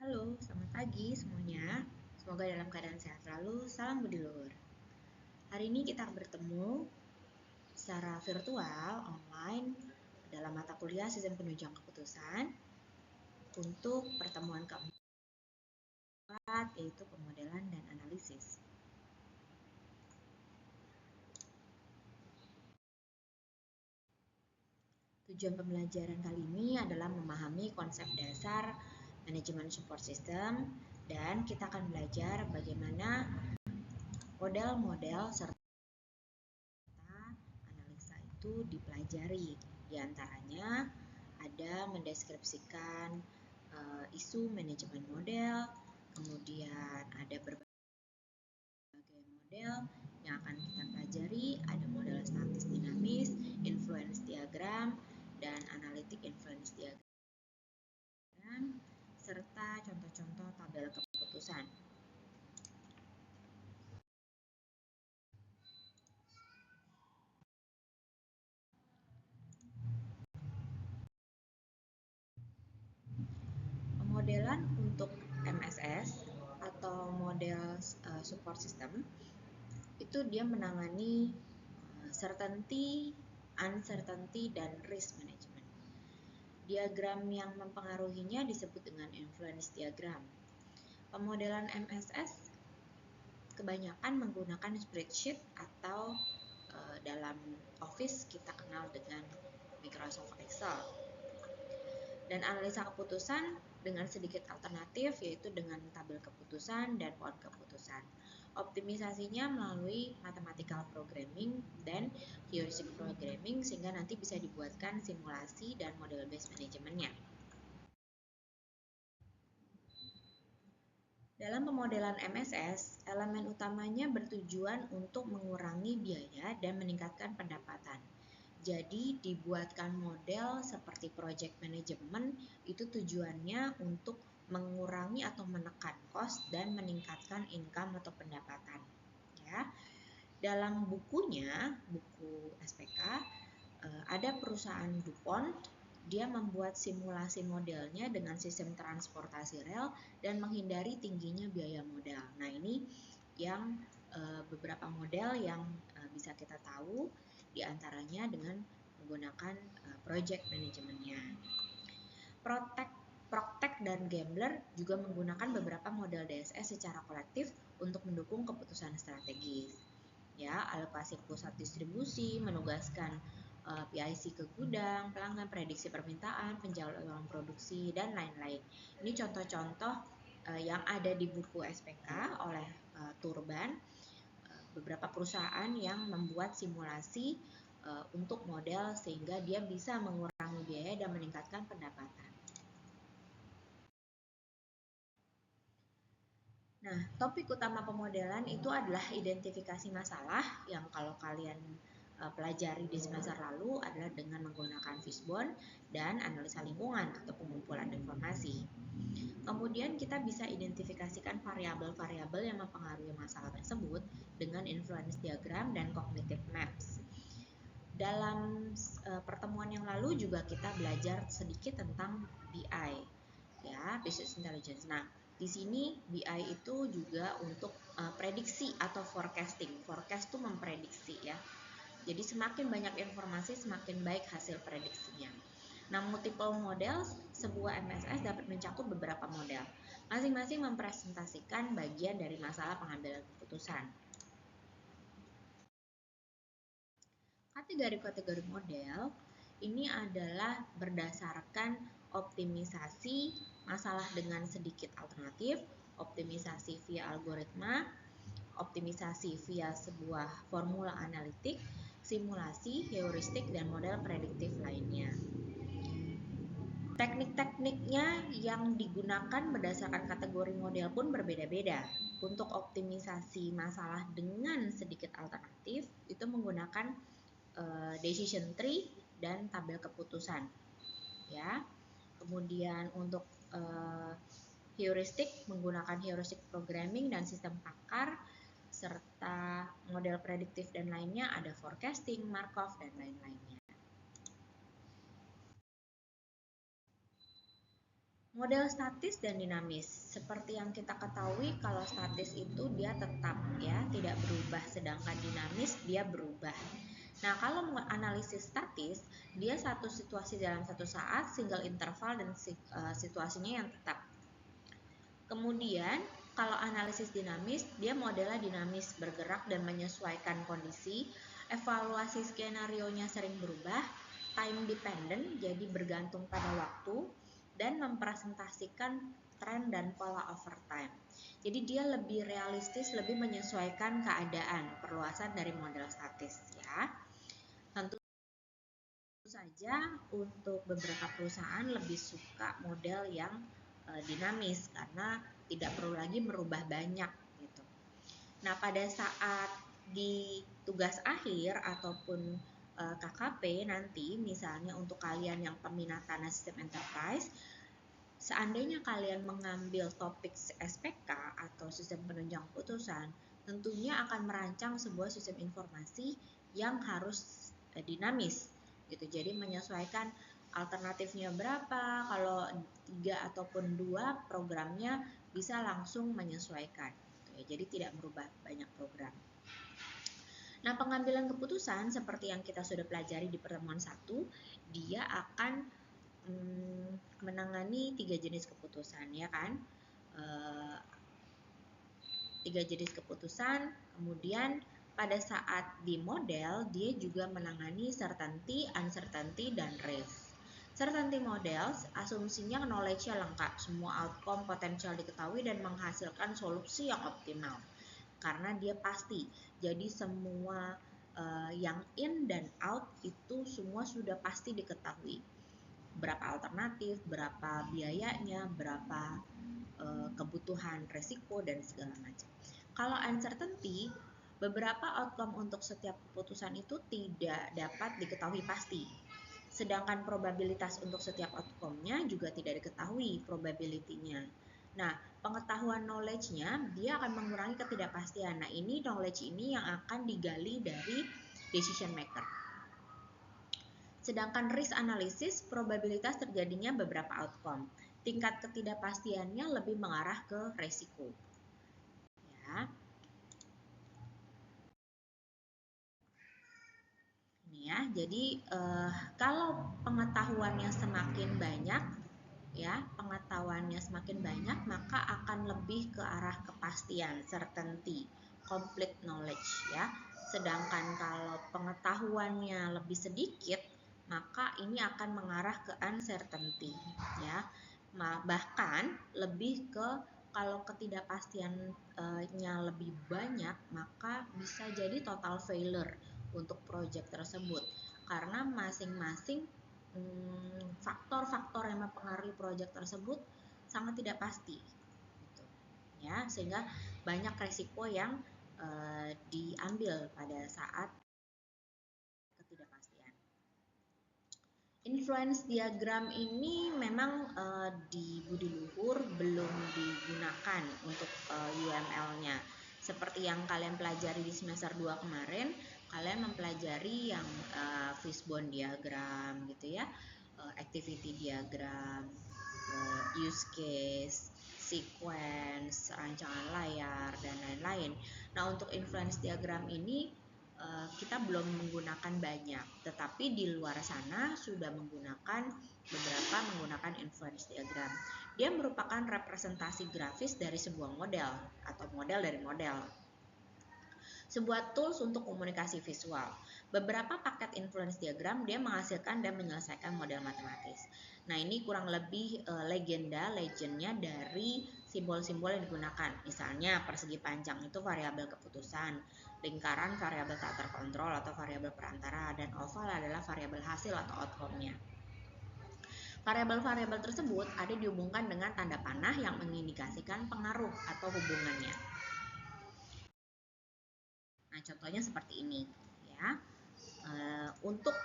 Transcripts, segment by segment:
Halo, selamat pagi semuanya. Semoga dalam keadaan sehat selalu. Salam budi luhur. Hari ini kita bertemu secara virtual online dalam mata kuliah sistem penunjang keputusan untuk pertemuan keempat, yaitu pemodelan dan analisis. Tujuan pembelajaran kali ini adalah memahami konsep dasar manajemen support system, dan kita akan belajar bagaimana model-model serta analisa itu dipelajari. Di antaranya ada mendeskripsikan isu manajemen model, kemudian ada berbagai model yang akan kita pelajari, ada model statis dinamis, influence diagram, dan analitik influence diagram, serta contoh-contoh tabel keputusan. Pemodelan untuk MSS atau model support system itu dia menangani certainty, uncertainty, dan risk management. Diagram yang mempengaruhinya disebut dengan influence diagram. Pemodelan MSS kebanyakan menggunakan spreadsheet atau dalam Office kita kenal dengan Microsoft Excel. Dan analisa keputusan dengan sedikit alternatif, yaitu dengan tabel keputusan dan pohon keputusan. Optimisasinya melalui mathematical programming dan heuristic programming, sehingga nanti bisa dibuatkan simulasi dan model based manajemennya. Dalam pemodelan MSS, elemen utamanya bertujuan untuk mengurangi biaya dan meningkatkan pendapatan. Jadi dibuatkan model seperti project management itu tujuannya untuk mengurangi atau menekan cost dan meningkatkan income atau pendapatan. Ya. Dalam bukunya, buku SPK, ada perusahaan DuPont, dia membuat simulasi modelnya dengan sistem transportasi rel dan menghindari tingginya biaya modal. Nah, ini yang beberapa model yang bisa kita tahu, diantaranya dengan menggunakan project manajemennya. Proctec dan Gambler juga menggunakan beberapa model DSS secara kolektif untuk mendukung keputusan strategis. Ya, alokasi pusat distribusi, menugaskan PIC ke gudang, pelanggan, prediksi permintaan, penjadwalan produksi, dan lain-lain. Ini contoh-contoh yang ada di buku SPK oleh Turban, beberapa perusahaan yang membuat simulasi untuk model sehingga dia bisa mengurangi biaya dan meningkatkan pendapatan. Nah, topik utama pemodelan itu adalah identifikasi masalah yang kalau kalian pelajari di semester lalu adalah dengan menggunakan fishbone dan analisa lingkungan atau pengumpulan informasi. Kemudian kita bisa identifikasikan variabel-variabel yang mempengaruhi masalah tersebut dengan influence diagram dan cognitive maps. Dalam pertemuan yang lalu juga kita belajar sedikit tentang BI, ya, business intelligence. Nah, di sini BI itu juga untuk prediksi atau forecasting. Forecast itu memprediksi, ya. Jadi semakin banyak informasi, semakin baik hasil prediksinya. Nah, multiple model sebuah MSS dapat mencakup beberapa model. Masing-masing mempresentasikan bagian dari masalah pengambilan keputusan. Kategori-kategori model ini adalah berdasarkan optimisasi masalah dengan sedikit alternatif, optimisasi via algoritma, optimisasi via sebuah formula analitik, simulasi, heuristik, dan model prediktif lainnya. Teknik-tekniknya yang digunakan berdasarkan kategori model pun berbeda-beda. Untuk optimisasi masalah dengan sedikit alternatif itu menggunakan decision tree dan tabel keputusan, ya. Kemudian untuk heuristik menggunakan heuristic programming dan sistem pakar, serta model prediktif dan lainnya ada forecasting, Markov, dan lain-lainnya. Model statis dan dinamis. Seperti yang kita ketahui, kalau statis itu dia tetap ya, tidak berubah, sedangkan dinamis dia berubah. Nah, kalau analisis statis, dia satu situasi dalam satu saat, single interval, dan situasinya yang tetap. Kemudian, kalau analisis dinamis, dia modelnya dinamis, bergerak dan menyesuaikan kondisi, evaluasi skenario-nya sering berubah, time dependent, jadi bergantung pada waktu, dan mempresentasikan tren dan pola over time. Jadi dia lebih realistis, lebih menyesuaikan keadaan, perluasan dari model statis ya. Tentu saja untuk beberapa perusahaan lebih suka model yang dinamis karena tidak perlu lagi merubah banyak gitu. Nah, pada saat di tugas akhir ataupun KKP nanti, misalnya untuk kalian yang peminatan sistem enterprise, seandainya kalian mengambil topik SPK atau sistem penunjang putusan, tentunya akan merancang sebuah sistem informasi yang harus dinamis gitu. Jadi menyesuaikan alternatifnya berapa, kalau 3 ataupun 2 programnya bisa langsung menyesuaikan gitu ya. Jadi tidak merubah banyak program. Nah, pengambilan keputusan seperti yang kita sudah pelajari di pertemuan 1, dia akan menangani 3 jenis keputusan ya kan, 3 jenis keputusan. Kemudian pada saat di model dia juga menangani certainty, uncertainty, dan risk. Certainty models asumsinya knowledge-nya lengkap, semua outcome potensial diketahui dan menghasilkan solusi yang optimal karena dia pasti. Jadi semua yang in dan out itu semua sudah pasti diketahui. Berapa alternatif, berapa biayanya, berapa kebutuhan resiko, dan segala macam. Kalau uncertainty, beberapa outcome untuk setiap keputusan itu tidak dapat diketahui pasti. Sedangkan probabilitas untuk setiap outcome-nya juga tidak diketahui probability-nya. Nah, pengetahuan knowledge-nya dia akan mengurangi ketidakpastian. Nah, ini knowledge ini yang akan digali dari decision maker. Sedangkan risk analysis, probabilitas terjadinya beberapa outcome. Tingkat ketidakpastiannya lebih mengarah ke resiko. Ya. Ini ya, jadi kalau pengetahuannya semakin banyak, ya, pengetahuannya semakin banyak, maka akan lebih ke arah kepastian, certainty, complete knowledge, ya. Sedangkan kalau pengetahuannya lebih sedikit, maka ini akan mengarah ke uncertainty, ya. Bahkan lebih ke kalau ketidakpastiannya lebih banyak, maka bisa jadi total failure untuk project tersebut karena masing-masing faktor-faktor yang mempengaruhi proyek tersebut sangat tidak pasti gitu. Ya, sehingga banyak resiko yang diambil pada saat ketidakpastian. Influence diagram ini memang di Budi Luhur belum digunakan untuk UML-nya. Seperti yang kalian pelajari di semester 2 kemarin, kalian mempelajari yang fishbone diagram gitu ya, activity diagram, use case, sequence, rancangan layar, dan lain-lain. Nah, untuk influence diagram ini kita belum menggunakan banyak, tetapi di luar sana sudah menggunakan influence diagram. Dia merupakan representasi grafis dari sebuah model atau model dari model. Sebuah tools untuk komunikasi visual. Beberapa paket influence diagram dia menghasilkan dan menyelesaikan model matematis. Nah, ini kurang lebih legendnya dari simbol-simbol yang digunakan. Misalnya persegi panjang itu variabel keputusan, lingkaran variabel tak terkontrol atau variabel perantara, dan oval adalah variabel hasil atau outcome-nya. Variabel-variabel tersebut ada dihubungkan dengan tanda panah yang mengindikasikan pengaruh atau hubungannya. Nah, contohnya seperti ini ya. Untuk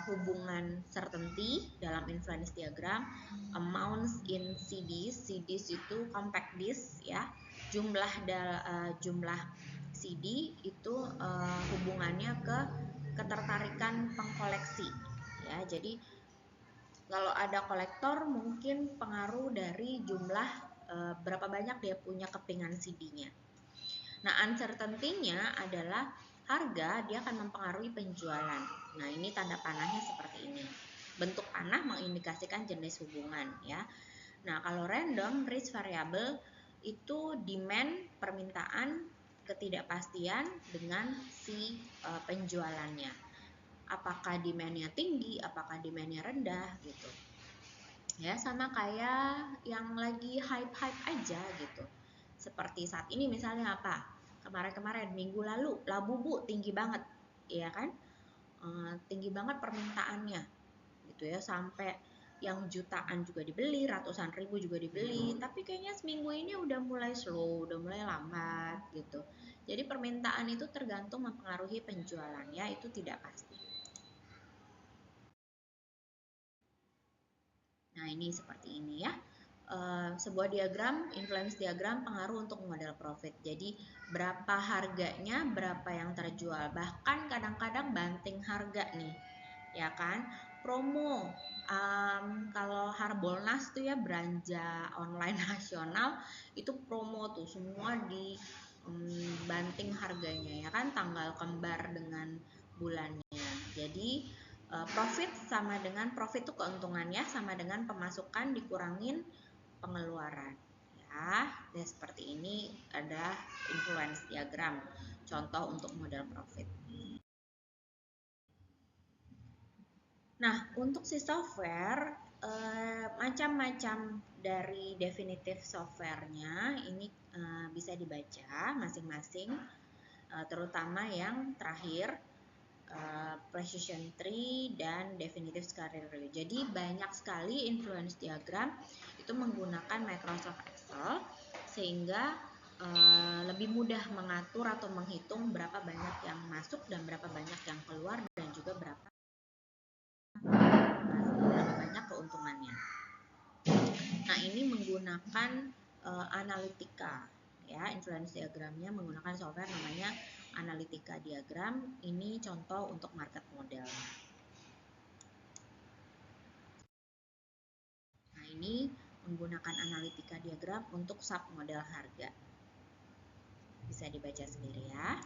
hubungan certainty dalam influence diagram, amounts in CDs itu compact disk ya. Jumlah CD itu hubungannya ke ketertarikan pengkoleksi ya. Jadi Kalau ada kolektor mungkin pengaruh dari jumlah berapa banyak dia punya kepingan CD-nya. Nah, uncertainty-nya adalah harga dia akan mempengaruhi penjualan. Nah, ini tanda panahnya seperti ini. Bentuk panah mengindikasikan jenis hubungan ya. Nah, kalau random risk variable itu demand, permintaan, ketidakpastian dengan si penjualannya. Apakah demand-nya tinggi, apakah demand-nya rendah gitu. Ya, sama kayak yang lagi hype-hype aja gitu. Seperti saat ini misalnya apa? Kemarin-kemarin minggu lalu Labubu tinggi banget, ya kan? Tinggi banget permintaannya gitu ya, sampai yang jutaan juga dibeli, ratusan ribu juga dibeli, tapi kayaknya seminggu ini udah mulai slow, udah mulai lambat gitu. Jadi permintaan itu tergantung mempengaruhi penjualan ya, itu tidak pasti. Nah, ini seperti ini ya. Sebuah diagram, influence diagram pengaruh untuk model profit. Jadi berapa harganya, berapa yang terjual. Bahkan kadang-kadang banting harga nih, ya kan? Promo, kalau Harbolnas tuh ya, belanja online nasional itu promo tuh semua di banting harganya ya kan, tanggal kembar dengan bulannya. Jadi profit sama dengan profit itu keuntungannya sama dengan pemasukan dikurangin pengeluaran ya. Dan seperti ini ada influence diagram, contoh untuk model profit. Nah, untuk si software macam-macam dari definitif softwarenya ini bisa dibaca masing-masing, terutama yang terakhir precision tree dan definitive scenario. Jadi banyak sekali influence diagram itu menggunakan Microsoft Excel sehingga lebih mudah mengatur atau menghitung berapa banyak yang masuk dan berapa banyak yang keluar dan juga berapa banyak keuntungannya. Nah, ini menggunakan analitika ya, influence diagramnya menggunakan software namanya Analytica Diagram. Ini contoh untuk market model. Nah, ini menggunakan Analytica Diagram untuk sub model harga. Bisa dibaca sendiri ya.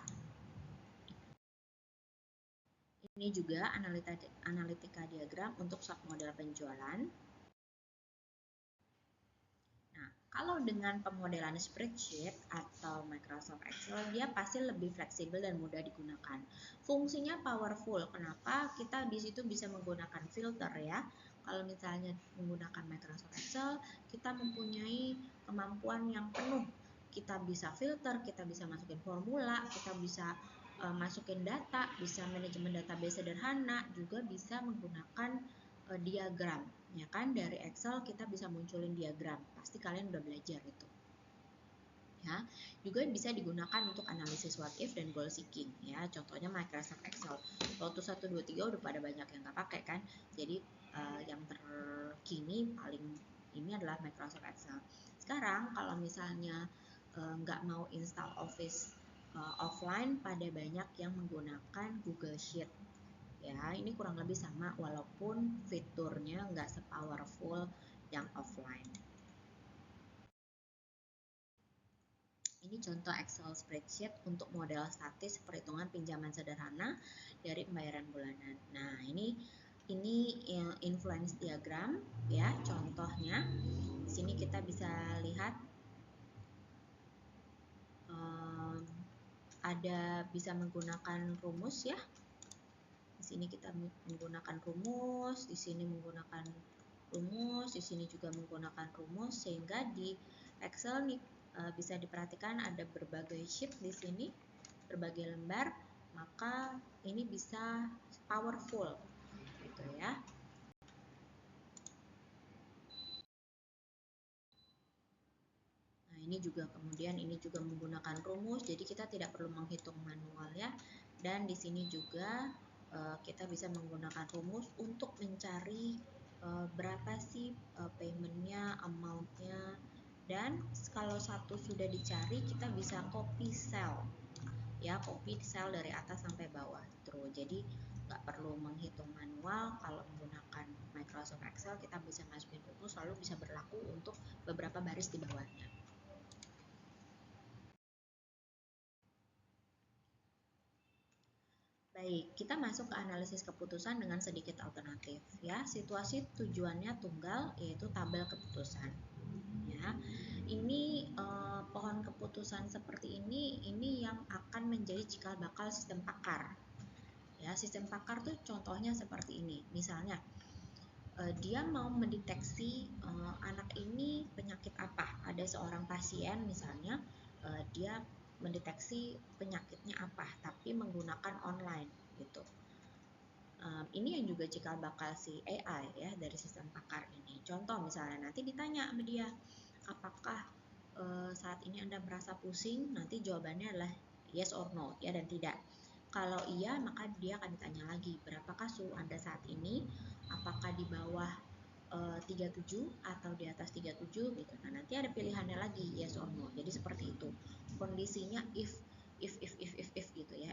Ini juga Analytica Diagram untuk sub model penjualan. Nah, kalau dengan pemodelan spreadsheet atau Microsoft Excel, dia pasti lebih fleksibel dan mudah digunakan. Fungsinya powerful. Kenapa? Kita di situ bisa menggunakan filter ya. Kalau misalnya menggunakan Microsoft Excel, kita mempunyai kemampuan yang penuh. Kita bisa filter, kita bisa masukin formula, kita bisa masukin data, bisa manajemen database sederhana, juga bisa menggunakan diagram. Ya kan, dari Excel kita bisa munculin diagram. Pasti kalian udah belajar itu. Ya, juga bisa digunakan untuk analisis what if dan goal seeking ya. Contohnya Microsoft Excel. Waktu 1 2 3 udah pada banyak yang nggak pakai kan. Jadi yang terkini paling ini adalah Microsoft Excel. Sekarang kalau misalnya nggak mau install Office offline, pada banyak yang menggunakan Google Sheet. Ya, ini kurang lebih sama walaupun fiturnya nggak se-powerful yang offline. Ini contoh Excel spreadsheet untuk model statis perhitungan pinjaman sederhana dari pembayaran bulanan. Nah, ini influence diagram ya, contohnya. Di sini kita bisa lihat ada bisa menggunakan rumus ya. Di sini kita menggunakan rumus, di sini menggunakan rumus, di sini juga menggunakan rumus, sehingga di Excel nih bisa diperhatikan ada berbagai sheet di sini, berbagai lembar, maka ini bisa powerful gitu ya. Nah, ini juga kemudian ini juga menggunakan rumus, jadi kita tidak perlu menghitung manual ya. Dan di sini juga kita bisa menggunakan rumus untuk mencari berapa sih paymentnya, amountnya, dan kalau satu sudah dicari kita bisa copy cell ya, copy cell dari atas sampai bawah terus. Jadi nggak perlu menghitung manual. Kalau menggunakan Microsoft Excel kita bisa masukin rumus lalu bisa berlaku untuk beberapa baris di bawahnya. Baik, kita masuk ke analisis keputusan dengan sedikit alternatif ya. Situasi tujuannya tunggal yaitu tabel keputusan. Ya, ini pohon keputusan seperti ini yang akan menjadi cikal bakal sistem pakar. Ya, sistem pakar tuh contohnya seperti ini. Misalnya dia mau mendeteksi anak ini penyakit apa. Ada seorang pasien misalnya dia mendeteksi penyakitnya apa, tapi menggunakan online gitu. Ini yang juga cikal bakal si AI ya dari sistem pakar ini. Contoh misalnya nanti ditanya sama dia, apakah saat ini Anda merasa pusing? Nanti jawabannya adalah yes or no, ya dan tidak. Kalau iya, maka dia akan ditanya lagi, berapakah suhu Anda saat ini? Apakah di bawah 37 atau di atas 37 gitu. Nah, nanti ada pilihannya lagi yes or no. Jadi seperti itu. Kondisinya if gitu ya.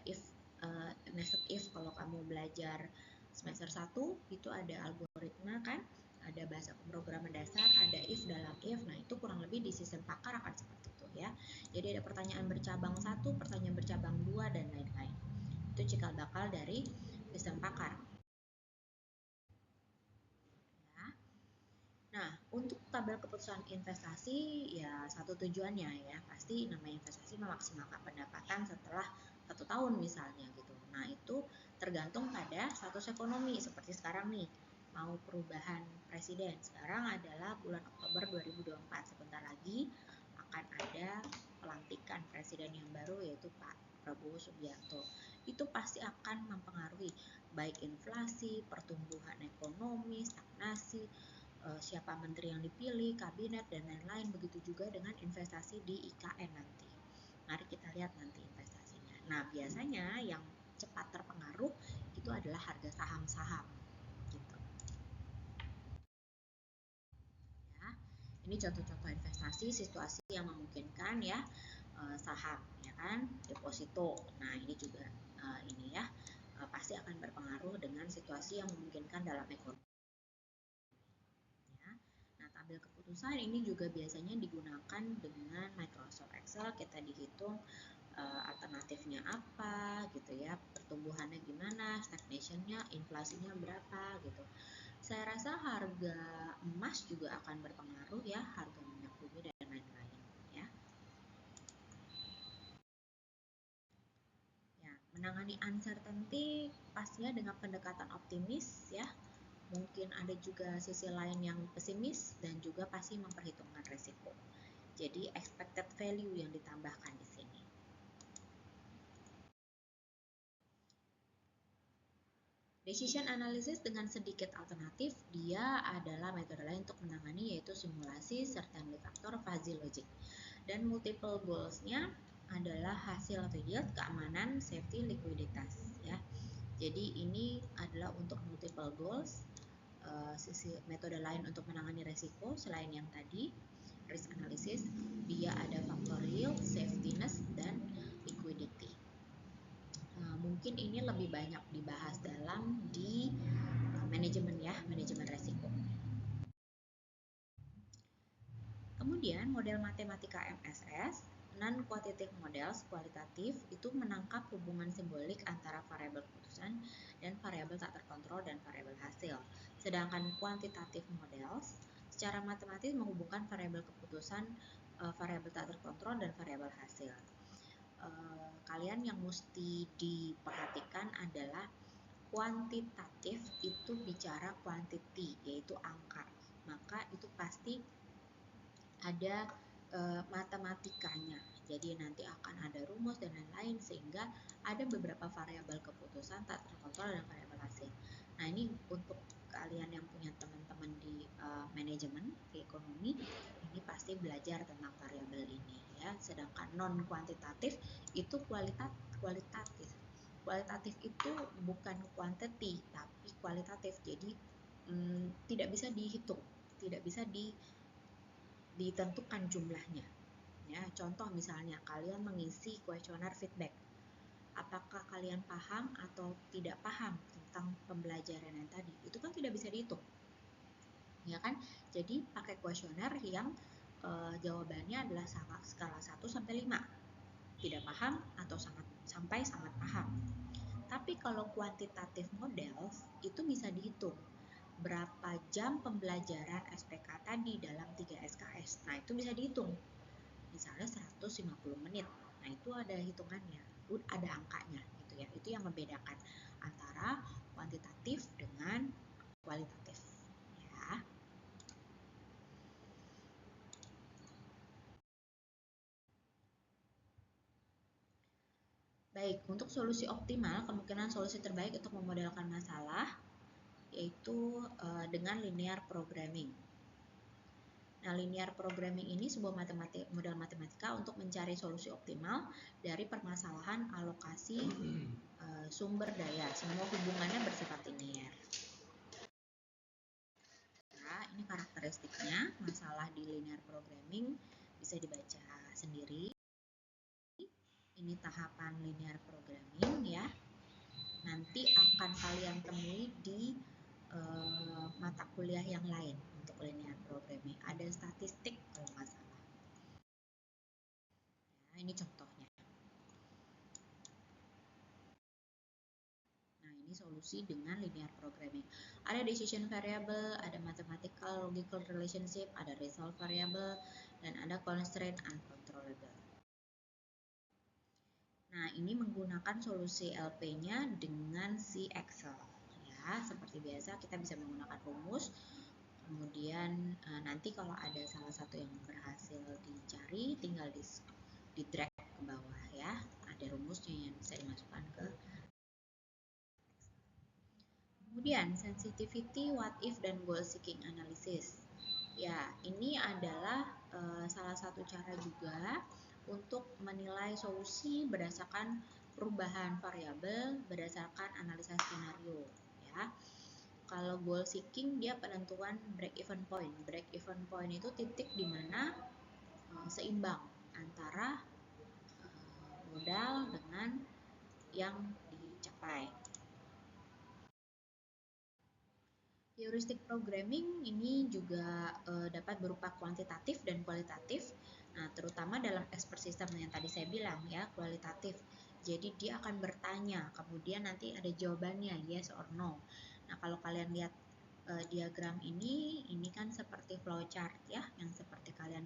Nested if kalau kamu belajar semester 1 itu ada algoritma kan, ada bahasa pemrograman dasar, ada if dalam if. Nah, itu kurang lebih di sistem pakar akan seperti itu ya. Jadi ada pertanyaan bercabang 1, pertanyaan bercabang 2 dan lain-lain. Itu cikal bakal dari sistem pakar. Nah, untuk tabel keputusan investasi ya satu tujuannya ya pasti namanya investasi memaksimalkan pendapatan setelah 1 tahun misalnya gitu. Nah, itu tergantung pada status ekonomi seperti sekarang nih mau perubahan presiden. Sekarang adalah bulan Oktober 2024, sebentar lagi akan ada pelantikan presiden yang baru yaitu Pak Prabowo Subianto. Itu pasti akan mempengaruhi baik inflasi, pertumbuhan ekonomi, stagnasi, siapa menteri yang dipilih, kabinet, dan lain-lain. Begitu juga dengan investasi di IKN nanti. Mari kita lihat nanti investasinya. Nah, biasanya yang cepat terpengaruh itu adalah harga saham-saham. Gitu. Ya, ini contoh-contoh investasi, situasi yang memungkinkan ya, saham, ya kan, deposito. Nah, ini juga ini ya, pasti akan berpengaruh dengan situasi yang memungkinkan dalam ekonomi. Tabel keputusan ini juga biasanya digunakan dengan Microsoft Excel. Kita dihitung alternatifnya apa gitu ya, pertumbuhannya gimana, stagnationnya, inflasinya berapa gitu. Saya rasa harga emas juga akan berpengaruh ya, harga minyak bumi dan lain-lain ya. Ya, menangani uncertainty pastinya dengan pendekatan optimis ya. Mungkin ada juga sisi lain yang pesimis dan juga pasti memperhitungkan resiko. Jadi expected value yang ditambahkan di sini. Decision analysis dengan sedikit alternatif, dia adalah metode lain untuk menangani yaitu simulasi serta indikator fuzzy logic. Dan multiple goals-nya adalah hasil atau yield, keamanan, safety, likuiditas ya. Jadi ini adalah untuk multiple goals. Sisi metode lain untuk menangani resiko selain yang tadi risk analysis, dia ada faktor yield, safetyness, dan liquidity. Mungkin ini lebih banyak dibahas dalam di manajemen ya, manajemen resiko. Kemudian model matematika MSS, non-quantitative models kualitatif itu menangkap hubungan simbolik antara variabel keputusan dan variabel tak terkontrol dan variabel hasil. Sedangkan quantitative models secara matematis menghubungkan variabel keputusan, variabel tak terkontrol dan variabel hasil. Kalian yang mesti diperhatikan adalah kuantitatif itu bicara quantity yaitu angka, maka itu pasti ada matematikanya. Jadi nanti akan ada rumus dan lain-lain sehingga ada beberapa variabel keputusan tak terkontrol dan variabel hasil. Nah, ini untuk kalian yang punya teman-teman di manajemen, di ekonomi, ini pasti belajar tentang variabel ini ya. Sedangkan non kuantitatif itu kualitatif. Kualitatif itu bukan quantity tapi kualitatif. Jadi tidak bisa dihitung, tidak bisa ditentukan jumlahnya. Ya, contoh misalnya kalian mengisi kuesioner feedback. apakah kalian paham atau tidak paham tentang pembelajaran yang tadi, itu kan tidak bisa dihitung, ya kan? Jadi pakai kuesioner yang jawabannya adalah skala 1 sampai 5, tidak paham atau sampai sangat paham. Tapi kalau kuantitatif model itu bisa dihitung berapa jam pembelajaran SPK tadi dalam 3 SKS. Nah, itu bisa dihitung. Misalnya 150 menit. Nah, itu ada hitungannya, ada angkanya gitu ya. Itu yang membedakan antara kuantitatif dengan kualitatif ya. Baik, untuk solusi optimal, kemungkinan solusi terbaik untuk memodelkan masalah yaitu dengan linear programming. Nah, linear programming ini sebuah model matematika untuk mencari solusi optimal dari permasalahan alokasi sumber daya. Semua hubungannya bersifat linear. Nah, ini karakteristiknya. Masalah di linear programming bisa dibaca sendiri. Ini tahapan linear programming ya. Nanti akan kalian temui di mata kuliah yang lain untuk linear programming. Ada statistik kalau nggak salah. Nah, ini contohnya. Nah, ini solusi dengan linear programming. Ada decision variable, ada mathematical logical relationship, ada result variable, dan ada constraint uncontrollable. Nah, ini menggunakan solusi LP-nya dengan si Excel. Ya, seperti biasa kita bisa menggunakan rumus. Kemudian nanti kalau ada salah satu yang berhasil dicari, tinggal di drag ke bawah ya. Ada rumusnya yang bisa dimasukkan ke. Kemudian sensitivity, what if, dan goal seeking analysis. Ya, ini adalah salah satu cara juga untuk menilai solusi berdasarkan perubahan variabel berdasarkan analisa skenario ya. Kalau goal seeking dia penentuan break even point. Break even point itu titik di mana seimbang antara modal dengan yang dicapai. Heuristic programming ini juga dapat berupa kuantitatif dan kualitatif. Nah, terutama dalam expert system yang tadi saya bilang ya, kualitatif. Jadi dia akan bertanya, kemudian nanti ada jawabannya yes or no. Nah, kalau kalian lihat diagram ini kan seperti flowchart ya, yang seperti kalian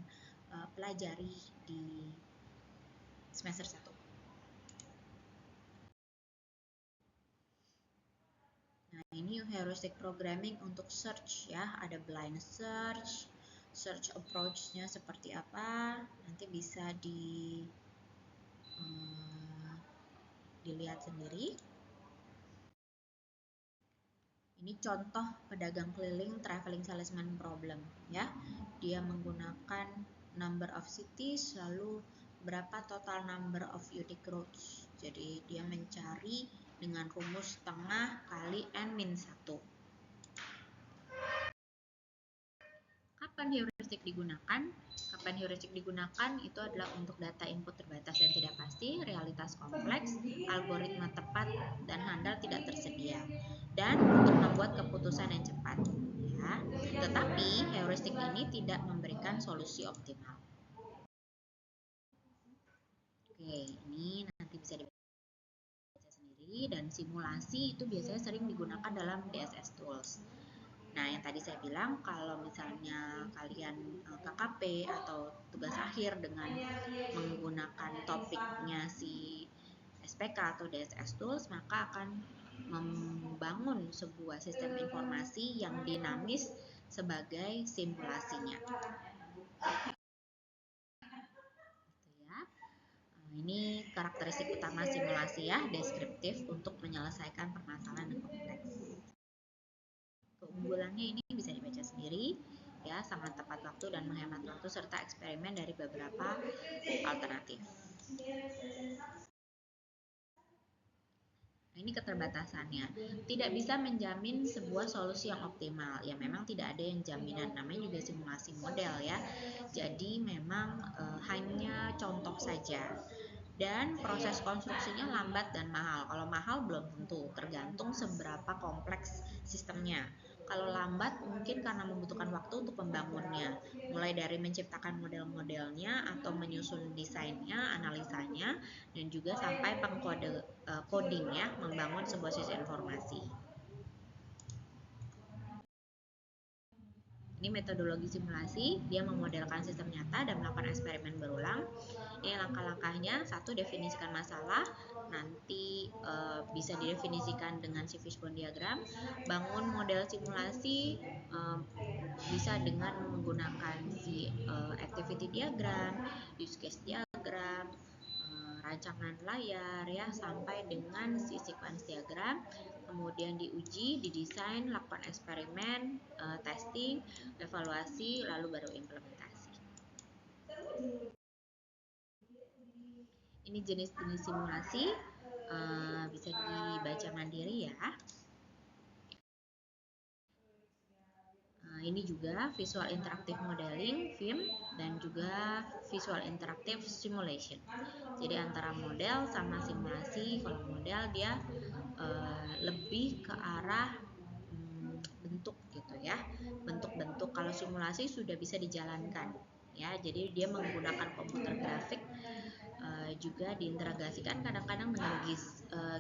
pelajari di semester 1. Nah, ini heuristic programming untuk search ya, ada blind search, search approach-nya seperti apa, nanti bisa dilihat sendiri. Ini contoh pedagang keliling traveling salesman problem ya. Dia menggunakan number of cities lalu berapa total number of unique routes. Jadi dia mencari dengan rumus tengah kali n-1. Kapan heuristik digunakan? Kapan heuristik digunakan itu adalah untuk data input terbatas dan tidak pasti, realitas kompleks, algoritma tepat dan handal tidak tersedia, dan untuk membuat keputusan yang cepat. Ya. Tetapi heuristik ini tidak memberikan solusi optimal. Oke, ini nanti bisa dibaca sendiri, dan simulasi itu biasanya sering digunakan dalam DSS Tools. Nah, yang tadi saya bilang kalau misalnya kalian KKP atau tugas akhir dengan menggunakan topiknya si SPK atau DSS Tools, maka akan membangun sebuah sistem informasi yang dinamis sebagai simulasinya. Ini karakteristik utama simulasi ya, deskriptif untuk menyelesaikan permasalahan yang kompleks. Keunggulannya ini bisa dibaca sendiri ya, sangat tepat waktu dan menghemat waktu serta eksperimen dari beberapa alternatif. Nah, ini keterbatasannya. Tidak bisa menjamin sebuah solusi yang optimal. Ya memang tidak ada yang jaminan, namanya juga simulasi model ya. Jadi memang hanya contoh saja. Dan proses konstruksinya lambat dan mahal. Kalau mahal belum tentu, tergantung seberapa kompleks sistemnya. Kalau lambat mungkin karena membutuhkan waktu untuk membangunnya, mulai dari menciptakan model-modelnya atau menyusun desainnya, analisanya, dan juga sampai coding ya, membangun sebuah sistem informasi. Ini metodologi simulasi, dia memodelkan sistem nyata dan melakukan eksperimen berulang. Ini langkah-langkahnya: satu, definisikan masalah, nanti bisa didefinisikan dengan si fishbone diagram. Bangun model simulasi bisa dengan menggunakan si activity diagram, use case diagram, rancangan layar ya, sampai dengan si sequence diagram. Kemudian diuji, didesain, lakukan eksperimen, testing, evaluasi, lalu baru implementasi. Ini jenis-jenis simulasi, bisa dibaca mandiri ya. Ini juga visual interactive modeling, VIM, dan juga visual interactive simulation. Jadi antara model sama simulasi. Kalau model dia lebih ke arah bentuk gitu ya, bentuk-bentuk. Kalau simulasi sudah bisa dijalankan ya, jadi dia menggunakan komputer grafik, juga diintegrasikan kadang-kadang dengan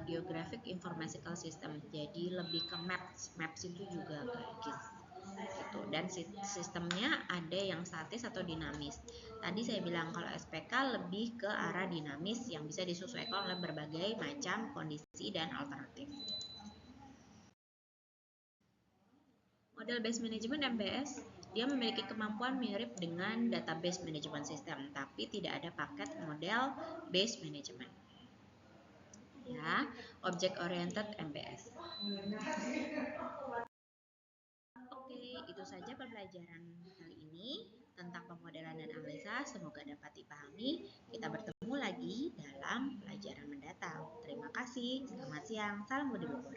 geographic informatical system, jadi lebih ke maps itu juga ke GIS gitu. Dan sistemnya ada yang statis atau dinamis. Tadi saya bilang kalau SPK lebih ke arah dinamis yang bisa disesuaikan oleh berbagai macam kondisi dan alternatif. Model Based Management MBS, dia memiliki kemampuan mirip dengan Database Management System, tapi tidak ada paket model Based Management. Ya, Object Oriented MBS. Oke, itu saja pembelajaran kali ini tentang pemodelan dan analisa. Semoga dapat dipahami. Kita bertemu lagi dalam pelajaran mendatang. Terima kasih. Selamat siang. Salam Budi Luhur.